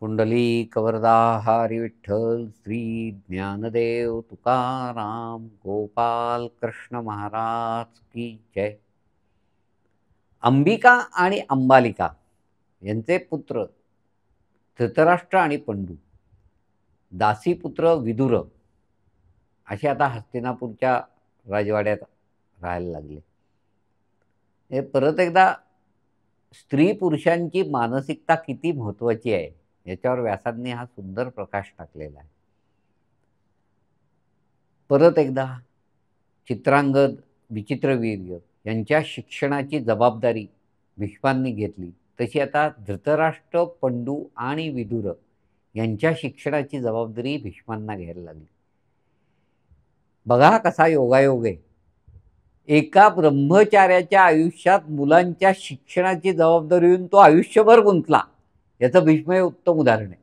पुंडलिक वरदा हरी विठ्ठल श्री ज्ञानदेव तुकाराम गोपाल कृष्ण महाराज की जय। अंबिका आणि अंबालिका यांचे पुत्र धृतराष्ट्र आणि पंडू, दासीपुत्र विदुर असे आता हस्तिनापूरच्या राजवाड्यात राहायला लागले। हे परत एकदा स्त्री पुरुषांची मानसिकता किती महत्त्वाची आहे याच्यावर व्यासांनी हा सुंदर प्रकाश टाकलेला आहे। परत एकदा चित्रांगद, विचित्रवीर्य यांच्या शिक्षणाची जबाबदारी भीष्मांनी घेतली, तशी आता धृतराष्ट्र, पंडू आणि विदुर यांच्या शिक्षणाची जबाबदारी भीष्मांना घ्यायला लागली। बघा कसा योगायोग आहे। एका ब्रह्मचार्याच्या आयुष्यात मुलांच्या शिक्षणाची जबाबदारी येऊन तो आयुष्यभर गुंतला, याचं भीष्म हे उत्तम उदाहरण आहे।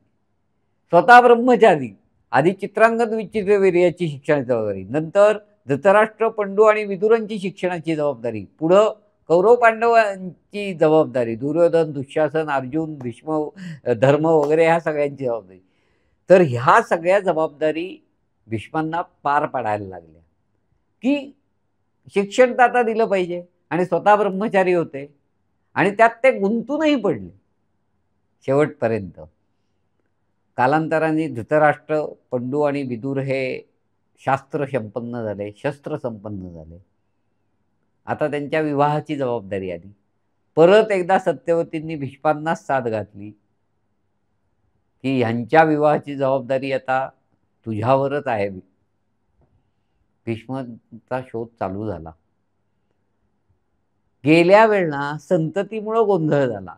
स्वतः ब्रह्मचारी, आधी चित्रांगद, विचित्रवीर्याची शिक्षणाची जबाबदारी, नंतर धृतराष्ट्र, पंडू आणि विदुरांची शिक्षणाची जबाबदारी, पुढं कौरव पांडवांची जबाबदारी, दुर्योधन, दुःशासन, अर्जुन, भीष्म, धर्म वगैरे ह्या सगळ्यांची जबाबदारी। तर ह्या सगळ्या जबाबदारी भीष्मांना पार पाडायला लागल्या की शिक्षण तर आता दिलं पाहिजे, आणि स्वतः ब्रह्मचारी होते आणि त्यात ते गुंतूनही पडले शेवटपर्यंत। कालांतराने धृतराष्ट्र, पंडू आणि विदुर हे शास्त्र संपन्न झाले, शस्त्र संपन्न झाले। आता त्यांच्या विवाहाची जबाबदारी आली। परत एकदा सत्यवतींनी भीष्मांनाच साथ घातली की ह्यांच्या विवाहाची जबाबदारी आता तुझ्यावरच आहे। भीष्मांचा शोध चालू झाला। गेल्या वेळेला संततीमुळे गोंधळ झाला,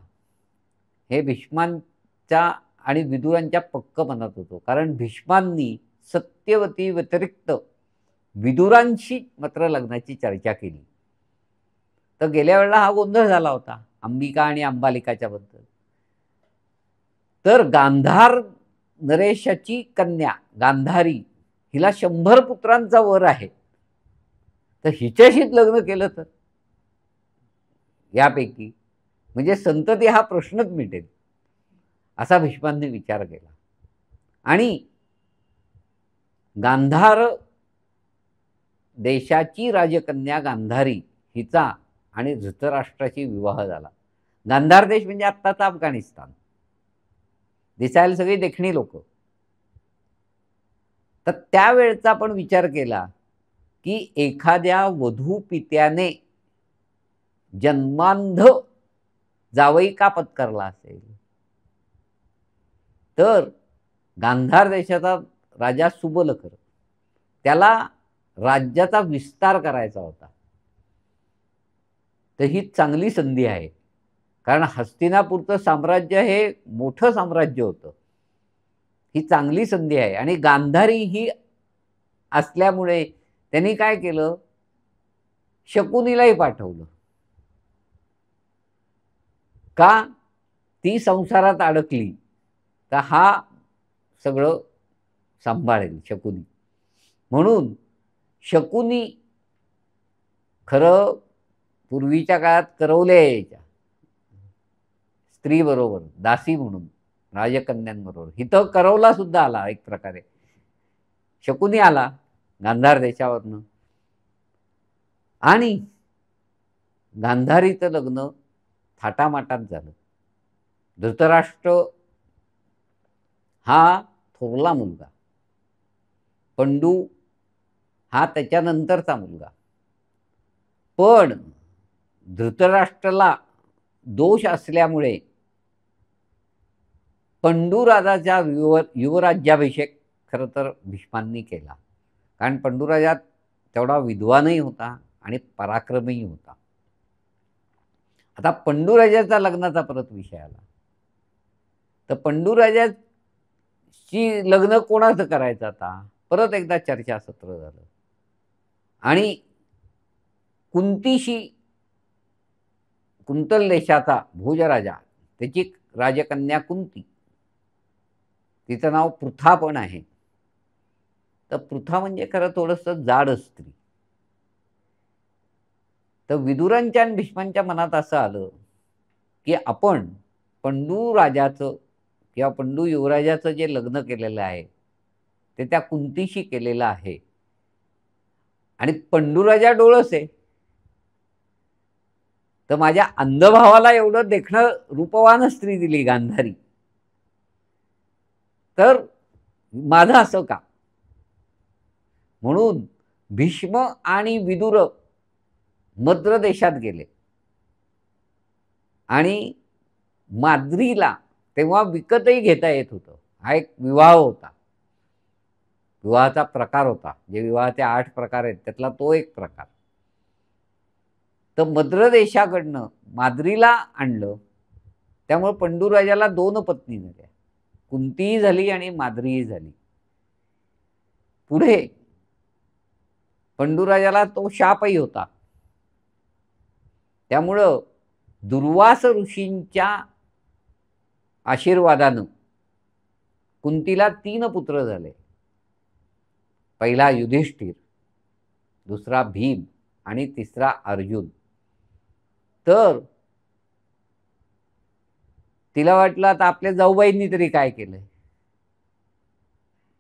हे भीष्मांच्या आणि विदुरांच्या पक्क मनात होतो, कारण भीष्मांनी सत्यवती व्यतिरिक्त विदुरांशी मात्र लग्नाची चर्चा केली। तर गेल्या वेळेला हा गोंधळ झाला होता अंबिका आणि अंबालिकाच्या बद्दल। तर गांधार नरेशाची कन्या गांधारी, हिला 100 पुत्रांचा वर आहे, तर हिच्याशीच लग्न केलं तर यापैकी म्हणजे संतती हा प्रश्नच मिटेल, असा भीष्मांनी विचार केला। आणि गांधार देशाची राजकन्या गांधारी हिचा आणि धृतराष्ट्राची विवाह झाला। गांधार देश म्हणजे आत्ताचा अफगाणिस्तान, दिसायला सगळी देखणी लोक। तर त्यावेळचा पण विचार केला की एखाद्या वधू पित्याने जन्मांध जावई का पत्करला असेल, तर गांधार देशाचा राजा सुबलकर, त्याला राज्याचा विस्तार करायचा होता। तर ही चांगली संधी आहे, कारण हस्तिनापूरचं साम्राज्य हे मोठं साम्राज्य होतं। ही चांगली संधी आहे। आणि गांधारी ही असल्यामुळे त्यांनी काय केलं, शकुनीलाही पाठवलं का ती संसारात अडकली तर हा सगळं सांभाळेल शकुनी। म्हणून शकुनी खरं पूर्वीच्या काळात करवल्या यायच्या स्त्रीबरोबर, दासी म्हणून, राजकन्यांबरोबर। इथं करवला सुद्धा आला एक प्रकारे, शकुनी आला गांधार देशावरनं, आणि गांधारीचं लग्न थाटामाटात झालं। धृतराष्ट्र हा थोरला मुलगा, पंडू हा त्याच्यानंतरचा मुलगा। पण धृतराष्ट्राला दोष असल्यामुळे पंडू राजाचा युवराज्याभिषेक खरं तर भीष्मांनी केला, कारण पंडू राजा तेवढा विद्वानही होता आणि पराक्रमी होता। आता पंडू राजाचा लग्नाचा परत विषय आला, तर पंडू राजाची लग्न कोणाचं करायचं, आता परत एकदा चर्चासत्र झालं। आणि कुंतीशी, कुंतल देशाचा भोजराजा, त्याची राजकन्या कुंती, तिचं नाव पृथा पण आहे। तर पृथा म्हणजे खरं थोडंसं जाड स्त्री। तर विदुरांच्या आणि भीष्मांच्या मनात असं आलं की आपण पंडू राजाचं किंवा पंडू युवराजाचं जे लग्न केलेलं आहे ते त्या कुंतीशी केलेलं आहे. आणि पंडूराजा डोळस आहे, तर माझ्या अंध भावाला एवढं देखणं रूपवान स्त्री दिली गांधारी, तर माझं असं का? म्हणून भीष्म आणि विदुर मद्र देशात गेले आणि माद्रीला तेव्हा विकतही घेता येत होतं. हा एक विवाह होता, विवाहाचा प्रकार होता. जे विवाहाचे 8 प्रकार आहेत त्यातला तो एक प्रकार. तर मद्र देशाकडनं माद्रीला आणलं. त्यामुळे पंडूराजाला 2 पत्नी झाल्या, कुंतीही झाली आणि माद्रीही झाली. पुढे पंडूराजाला तो शापही होता. त्यामुळं दुर्वास ऋषींच्या आशीर्वादानं कुंतीला 3 पुत्र झाले. पहिला युधिष्ठिर, दुसरा भीम आणि तिसरा अर्जुन. तर तिला वाटलं आता आपल्या जाऊबाईंनी तरी काय केलंय,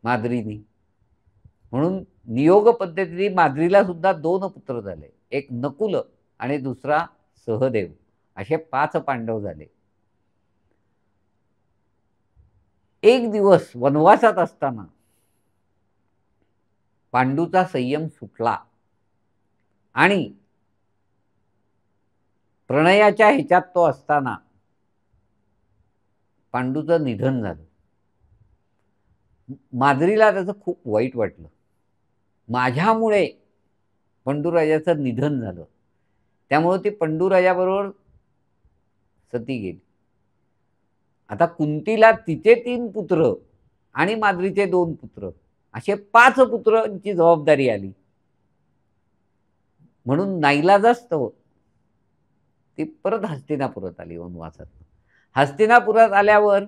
माद्रीनी. म्हणून नियोग पद्धतीने माद्रीला सुद्धा 2 पुत्र झाले. एक नकुल आणि दुसरा सहदेव. असे 5 पांडव झाले. एक दिवस वनवासात असताना पांडूचा संयम सुटला आणि प्रणयाच्या ह्याच्यात तो असताना पांडूचं निधन झालं. माद्रीला त्याचं खूप वाईट वाटलं. माझ्यामुळे पंडूराजाचं निधन झालं. त्यामुळे ती पंडूराजाबरोबर सती गेली. आता कुंतीला तिचे 3 पुत्र आणि माद्रीचे 2 पुत्र असे 5 पुत्रांची जबाबदारी आली. म्हणून नाईलाजास्तव ती परत हस्तिनापुरात आली वनवासात. हस्तिनापुरात आल्यावर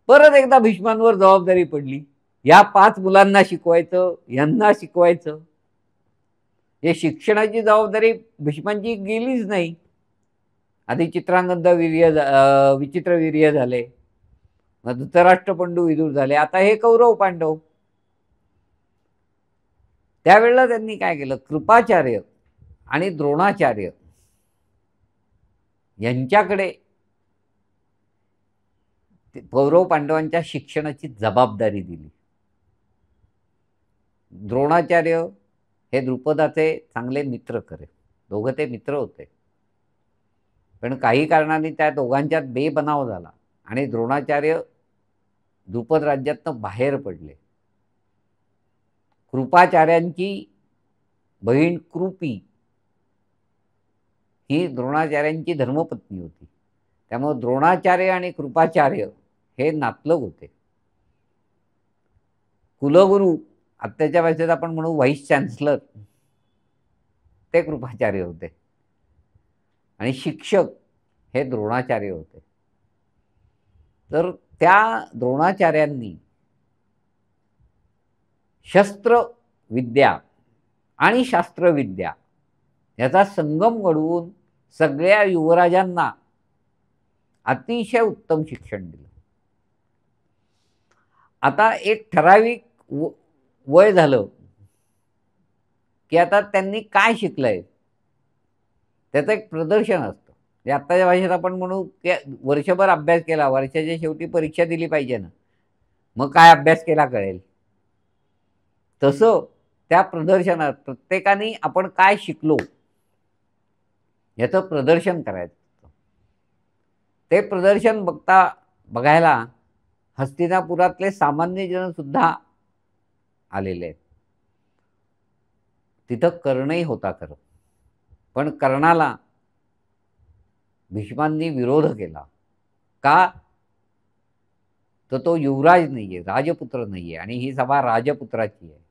परत एकदा भीष्मांवर जबाबदारी पडली. या 5 मुलांना शिकवायचं, यांना शिकवायचं. हे शिक्षणाची जबाबदारी भीष्मांची गेलीच नाही. आधी चित्रांगद विचित्रवीर्य झाले, मग धृतराष्ट्र पंडू विदुर झाले, आता हे कौरव पांडव. त्यावेळेला त्यांनी काय केलं, कृपाचार्य आणि द्रोणाचार्य यांच्याकडे कौरव पांडवांच्या शिक्षणाची जबाबदारी दिली. द्रोणाचार्य हे द्रुपदाचे चांगले मित्र खरे, दोघं ते मित्र होते. पण काही कारणाने त्या दोघांच्यात बेबनाव झाला आणि द्रोणाचार्य द्रुपद राज्यातनं बाहेर पडले. कृपाचार्यांची बहीण कृपी ही द्रोणाचार्यांची धर्मपत्नी होती. त्यामुळे द्रोणाचार्य आणि कृपाचार्य हे नातलग होते. कुलगुरू, आत्ताच्या भाषेत आपण म्हणू व्हाईस चान्सलर, ते कृपाचार्य होते आणि शिक्षक हे द्रोणाचार्य होते. तर त्या द्रोणाचार्यांनी शस्त्रविद्या आणि शास्त्रविद्या याचा संगम घडवून सगळ्या युवराजांना अतिशय उत्तम शिक्षण दिलं. आता एक ठराविक वय झालं की आता त्यांनी काय शिकलंय त्याचं एक प्रदर्शन असतं. म्हणजे आत्ताच्या भाषेत आपण म्हणू की वर्षभर अभ्यास केला, वर्षाच्या शेवटी परीक्षा दिली पाहिजे ना, मग काय अभ्यास केला कळेल. तसं त्या प्रदर्शनात प्रत्येकाने आपण काय शिकलो याचं प्रदर्शन करायचं. ते प्रदर्शन बघायला हस्तिनापुरातले सामान्य जन सुद्धा आलेले आहेत. तिथं कर्णही होता खरं, पण कर्णाला भीष्मांनी विरोध केला. का? तर तो युवराज नाहीये, राजपुत्र नाहीये आणि ही सभा राजपुत्राची आहे.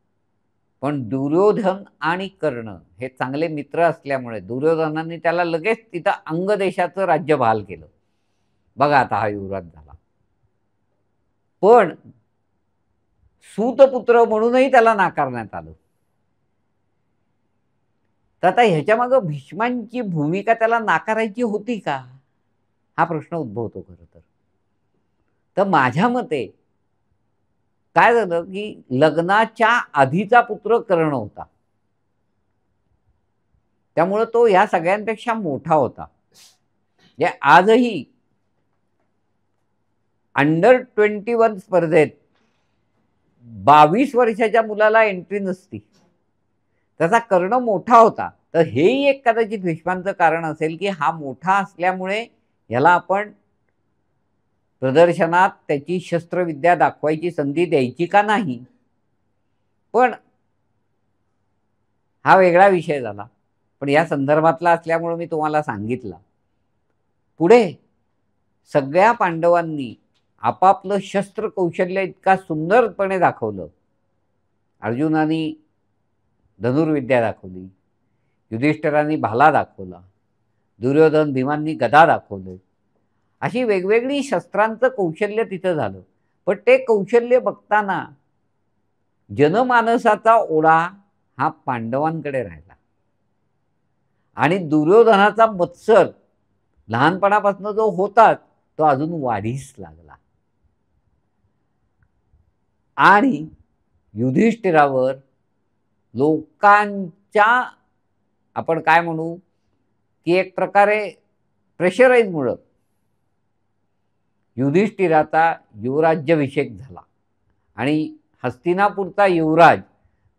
पण दुर्योधन आणि कर्ण हे चांगले मित्र असल्यामुळे दुर्योधनांनी त्याला लगेच तिथं अंगदेशाचं राज्य बहाल केलं. बघा आता हा युवराज झाला. पण सूतपुत्र म्हणूनही त्याला नाकारण्यात आलं. तर आता ह्याच्यामागं भीष्मांची भूमिका त्याला नाकारायची होती का, हा प्रश्न उद्भवतो खरं तर. तर माझ्या मते काय झालं की लग्नाच्या आधीचा पुत्र कर्ण होता, त्यामुळं तो ह्या सगळ्यांपेक्षा मोठा होता. म्हणजे आजही अंडर 21 स्पर्धेत 22 वर्षाच्या मुलाला एंट्री नसती. त्याचा कर्ण मोठा होता. तर हेही एक कदाचित भीष्मांचं कारण असेल की हा मोठा असल्यामुळे ह्याला आपण प्रदर्शनात त्याची शस्त्रविद्या दाखवायची संधी द्यायची का नाही. पण हा वेगळा विषय झाला. पण या संदर्भातला असल्यामुळे मी तुम्हाला सांगितलं. पुढे सगळ्या पांडवांनी आपापलं शस्त्र कौशल्य इतका सुंदरपणे दाखवलं. अर्जुनाने धनुर्विद्या दाखवली, युधिष्ठिरांनी भाला दाखवला, दुर्योधन भीमांनी गदा दाखवले. अशी वेगवेगळी शस्त्रांचं कौशल्य तिथं झालं. पण ते कौशल्य बघताना जनमानसाचा ओढा हा पांडवांकडे राहिला आणि दुर्योधनाचा मत्सर लहानपणापासून जो होता तो अजून वाढीस लागला आणि युधिष्ठिरावर लोकांच्या आपण काय म्हणू की एक प्रकारे प्रेशराईजमुळं युधिष्ठिराचा युवराज्याभिषेक झाला आणि हस्तिनापूरचा युवराज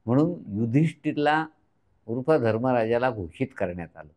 म्हणून युधिष्ठिरला उर्फ धर्मराजाला घोषित करण्यात आलं.